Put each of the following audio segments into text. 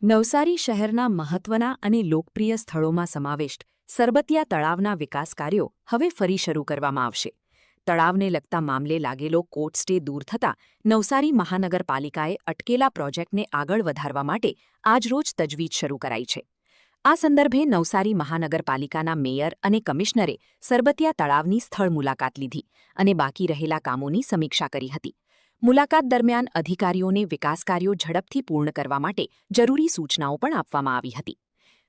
નવસારી શહેરના મહત્વના અને લોકપ્રિય સ્થળોમાં સમાવિષ્ટ સરબતિયા તળાવના વિકાસ કાર્યો હવે ફરી શરૂ કરવામાં આવશે. તળાવને લગતા મામલે લાગેલો કોર્ટ સ્ટે દૂર થતાં નવસારી મહાનગરપાલિકાએ અટકેલા પ્રોજેક્ટને આગળ વધારવા માટે આજરોજ તજવીજ શરૂ કરાઈ છે. આ સંદર્ભે નવસારી મહાનગરપાલિકાના મેયર અને કમિશનરે સરબતિયા તળાવની સ્થળ મુલાકાત લીધી અને બાકી રહેલા કામોની સમીક્ષા કરી હતી. મુલાકાત દરમિયાન અધિકારીઓને વિકાસ કાર્યો ઝડપથી પૂર્ણ કરવા માટે જરૂરી સૂચનાઓ પણ આપવામાં આવી હતી.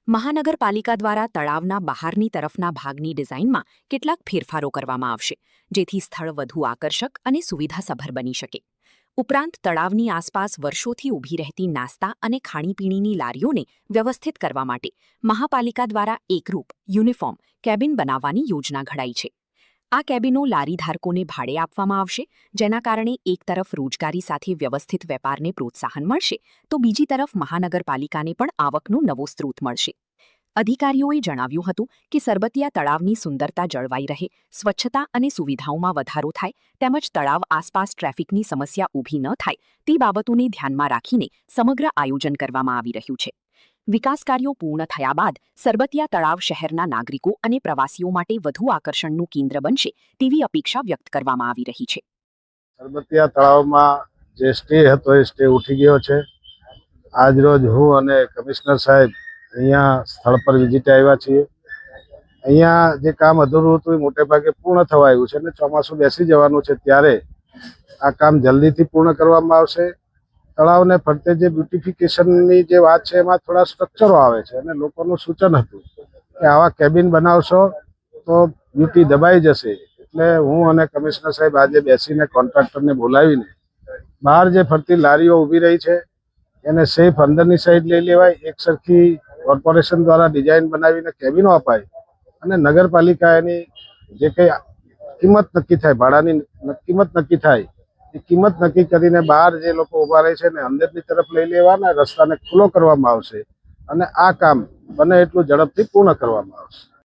મહાનગરપાલિકા દ્વારા તળાવના બહારની તરફના ભાગની ડિઝાઇનમાં કેટલાક ફેરફારો કરવામાં આવશે, જેથી સ્થળ વધુ આકર્ષક અને સુવિધાસભર બની શકે. ઉપરાંત તળાવની આસપાસ વર્ષોથી ઊભી રહેતી નાસ્તા અને ખાણીપીણીની લારીઓને વ્યવસ્થિત કરવા માટે મહાપાલિકા દ્વારા એકરૂપ યુનિફોર્મ કેબિન બનાવવાની યોજના ઘડાઈ છે. આ કેબિનો લારીધારકોને ભાડે આપવામાં આવશે, જેના કારણે એક તરફ રોજગારી સાથે વ્યવસ્થિત વેપારને પ્રોત્સાહન મળશે, તો બીજી તરફ મહાનગરપાલિકાને પણ આવકનો નવો સ્ત્રોત મળશે. અધિકારીઓએ જણાવ્યું હતું કે સરબતિયા તળાવની સુંદરતા જળવાઈ રહે, સ્વચ્છતા અને સુવિધાઓમાં વધારો થાય, તેમજ તળાવ આસપાસ ટ્રાફિકની સમસ્યા ઊભી ન થાય તે બાબતોને ધ્યાનમાં રાખીને સમગ્ર આયોજન કરવામાં આવી રહ્યું છે. વિકાસ કાર્યો પૂર્ણ થયા બાદ સરબતિયા તળાવ શહેરના નાગરિકો અને પ્રવાસીઓ માટે વધુ આકર્ષણનું કેન્દ્ર બનશે તેવી અપેક્ષા વ્યક્ત કરવામાં આવી રહી છે. સરબતિયા તળાવમાં જે સ્ટે હતો એ સ્ટે ઉઠી ગયો છે. આજરોજ હું અને કમિશનર સાહેબ અહીંયા સ્થળ પર વિઝિટે આવ્યા છીએ. અહીંયા જે કામ અધૂરું હતું એ મોટે ભાગે પૂર્ણ થવા આવ્યું છે અને ચોમાસું બેસી જવાનું છે, ત્યારે આ કામ જલ્દીથી પૂર્ણ કરવામાં આવશે. તળાવને ફરતે જે બ્યુટિફિકેશનની જે વાત છે એમાં થોડા સ્ટ્રક્ચરો આવે છે અને લોકોનું સૂચન હતું કે આવા કેબિન બનાવશો તો બ્યુટી દબાઈ જશે. એટલે હું અને કમિશનર સાહેબ આજે બેસીને કોન્ટ્રાક્ટરને બોલાવીને બહાર જે ફરતી લારીઓ ઊભી રહી છે એને સેફ અંદરની સાઈડ લઈ લેવાય, એક સરખી કોર્પોરેશન દ્વારા ડિઝાઇન બનાવીને કેબિનો અપાય અને નગરપાલિકા એની જે કંઈ કિંમત નક્કી થાય, ભાડાની કિંમત નક્કી થાય, એ કિંમત નક્કી કરીને બહાર જે લોકો ઊભા રહે છે ને અંદરની તરફ લઈ લેવાના રસ્તાને ખુલ્લો કરવામાં આવશે અને આ કામ બને એટલું ઝડપથી પૂર્ણ કરવામાં આવશે.